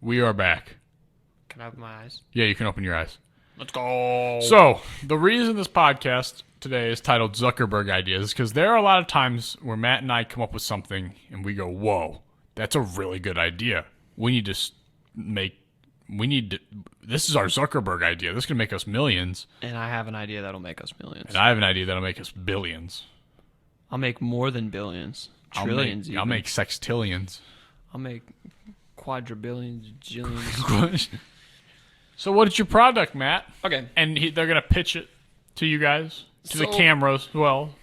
We are back. Can I open my eyes? Yeah, you can open your eyes. Let's go. So, the reason this podcast today is titled Zuckerberg Ideas is because there are a lot of times where Matt and I come up with something and we go, whoa, that's a really good idea. This is our Zuckerberg idea. This is going to make us millions. And I have an idea that'll make us millions. And I have an idea that'll make us billions. I'll make more than billions. Trillions I'll make sextillions. I'll make quadrillions, jillions. So what is your product, Matt? Okay. And they're going to pitch it to you guys, to the cameras as well.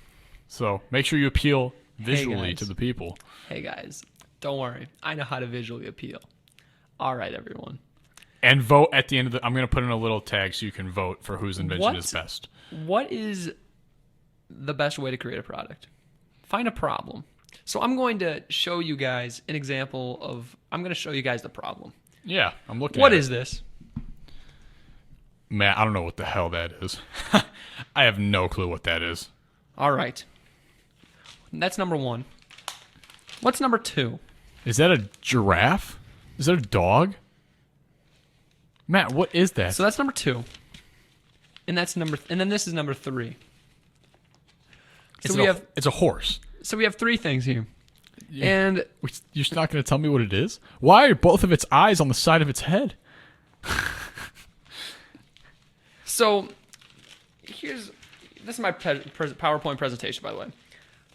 So make sure you appeal visually to the people. Hey, guys. Don't worry. I know how to visually appeal. All right, everyone. And vote at the end of I'm going to put in a little tag so you can vote for whose invention is best. What is the best way to create a product? Find a problem. So I'm going to show you guys an example of... I'm going to show you guys the problem. Yeah, I'm looking at it. What is this? Matt, I don't know what the hell that is. I have no clue what that is. All right. That's number one. What's number two? Is that a giraffe? Is that a dog? Matt, what is that? So that's number two. And then this is number three. It's a horse. So we have three things here. Yeah. And you're not going to tell me what it is? Why are both of its eyes on the side of its head? So this is my PowerPoint presentation, by the way.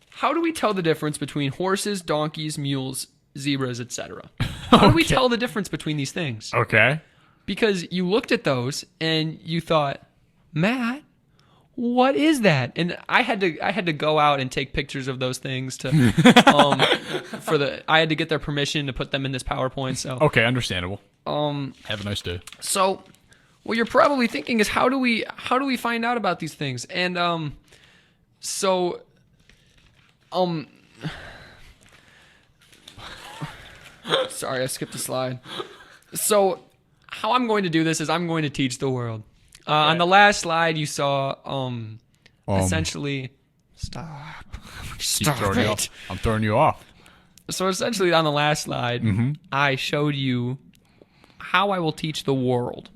How do we tell the difference between horses, donkeys, mules, zebras, etc.? How do we tell the difference between these things? Okay. Because you looked at those and you thought, Matt, what is that? And I had to go out and take pictures of those things to I had to get their permission to put them in this PowerPoint. So okay, understandable. Have a nice day. So what you're probably thinking is how do we find out about these things? And sorry, I skipped a slide. So how I'm going to do this is I'm going to teach the world. On the last slide, you saw essentially... Stop it. I'm throwing you off. So essentially, on the last slide, I showed you how I will teach the world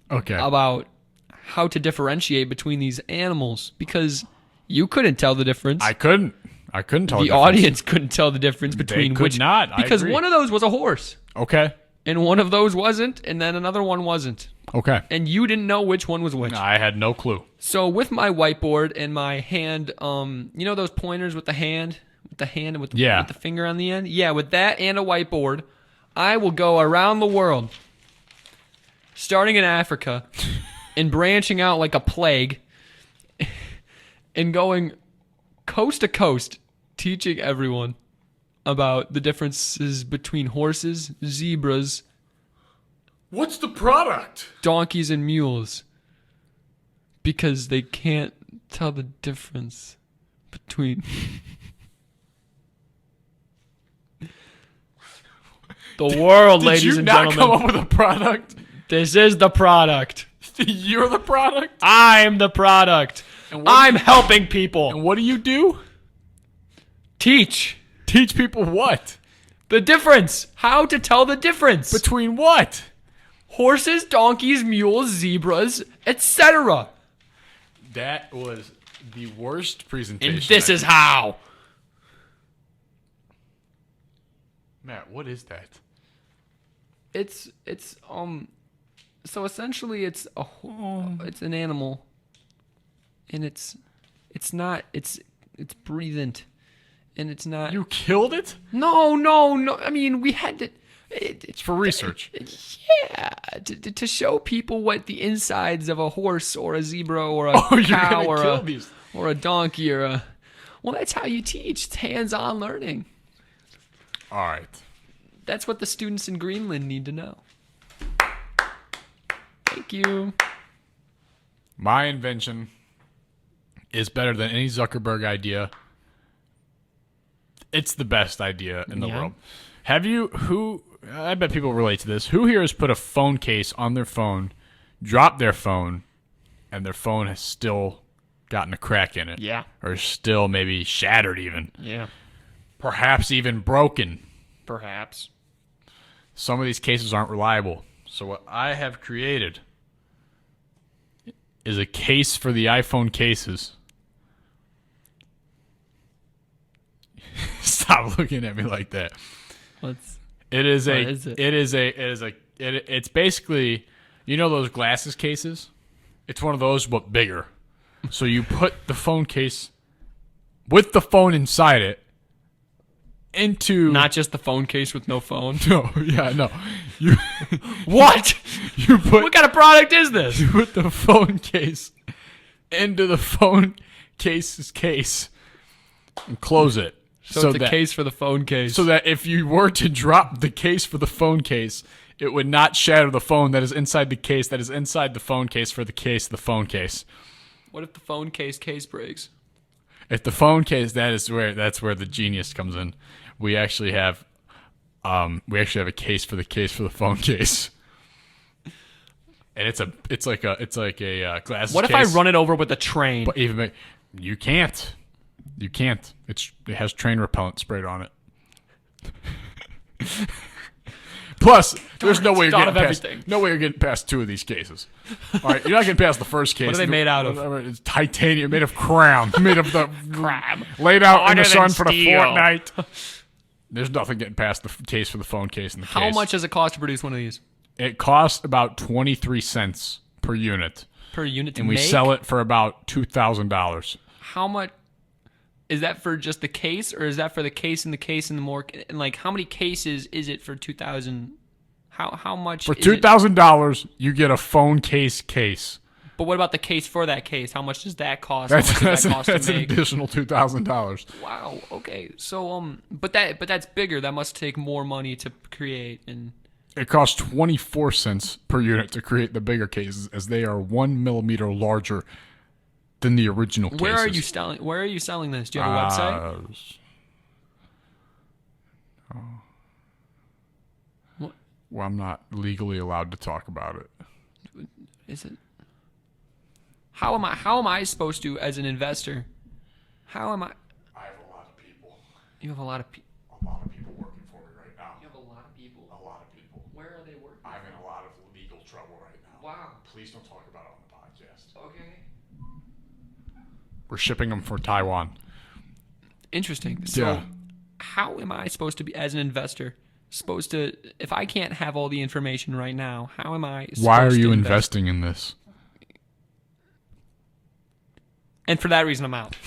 about how to differentiate between these animals, because you couldn't tell the difference. I couldn't tell the difference. The audience couldn't tell the difference between which. Not. Because one of those was a horse. Okay. And one of those wasn't, and then another one wasn't. Okay. And you didn't know which one was which. I had no clue. So with my whiteboard and my hand, you know those pointers with the hand? With the hand and with the finger on the end? Yeah, with that and a whiteboard, I will go around the world, starting in Africa and branching out like a plague and going coast to coast, teaching everyone about the differences between horses, zebras... What's the product? Donkeys and mules. Because they can't tell the difference between... the world, ladies and gentlemen. Did you not come up with a product? This is the product. You're the product? I'm the product. I'm helping people. And what do you do? Teach. Teach people what? The difference. How to tell the difference. Between what? Horses, donkeys, mules, zebras, etc. That was the worst presentation. And this is how. Matt, what is that? It's so essentially it's an animal, and it's breathant, and it's not. You killed it? No. I mean, we had to. It's for research. Yeah, to show people what the insides of a horse or a zebra or a cow or a donkey or a... Well, that's how you teach. It's hands-on learning. All right. That's what the students in Greenland need to know. Thank you. My invention is better than any Zuckerberg idea. It's the best idea in the world. I bet people relate to this. Who here has put a phone case on their phone, dropped their phone, and their phone has still gotten a crack in it? Yeah. Or still maybe shattered even. Yeah. Perhaps even broken. Perhaps. some of these cases aren't reliable. So what I have created is a case for the iPhone cases. Stop looking at me like that. It's basically, you know those glasses cases? It's one of those, but bigger. So you put the phone case with the phone inside it into... Not just the phone case with no phone. No. You What? What kind of product is this? You put the phone case into the phone case's case and close it. So it's a case for the phone case. So that if you were to drop the case for the phone case, it would not shatter the phone that is inside the case that is inside the phone case for the case of the phone case. What if the phone case breaks? If the phone case, that's where the genius comes in. We actually have a case for the phone case. And it's like a glasses. What if case, I run it over with a train? But you can't. You can't. It has train repellent sprayed on it. Plus, there's no way you're getting past two of these cases. All right, you're not getting past the first case. What are they made out of? It's titanium, made of crown, made of the crab, laid out in the sun for the fortnight. There's nothing getting past the case for the phone case. How much does it cost to produce one of these? It costs about 23 cents per unit. Per unit to and make? We sell it for about $2,000. How much? Is that for just the case, or is that for the case and the case and the more? And like, how many cases is it for 2,000? How much? For $2,000, you get a phone case. But what about the case for that case? How much does that cost? That's an additional $2,000. Wow. Okay. So but that's bigger. That must take more money to create, and it costs 24 cents per unit to create the bigger cases, as they are 1 millimeter larger than the original cases. Where are you selling this? Do you have a website? What? Well, I'm not legally allowed to talk about it. Is it? How am I supposed to, as an investor? How am I? I have a lot of people. You have a lot of people. A lot of people working for me right now. You have a lot of people. A lot of people. Where are they working? I'm in a lot of legal trouble right now. Wow. Please don't talk about it on the podcast. Okay. We're shipping them for Taiwan. Interesting. So, how am I supposed to be, as an investor, if I can't have all the information right now, how am I supposed to Why are you investing in this? And for that reason, I'm out.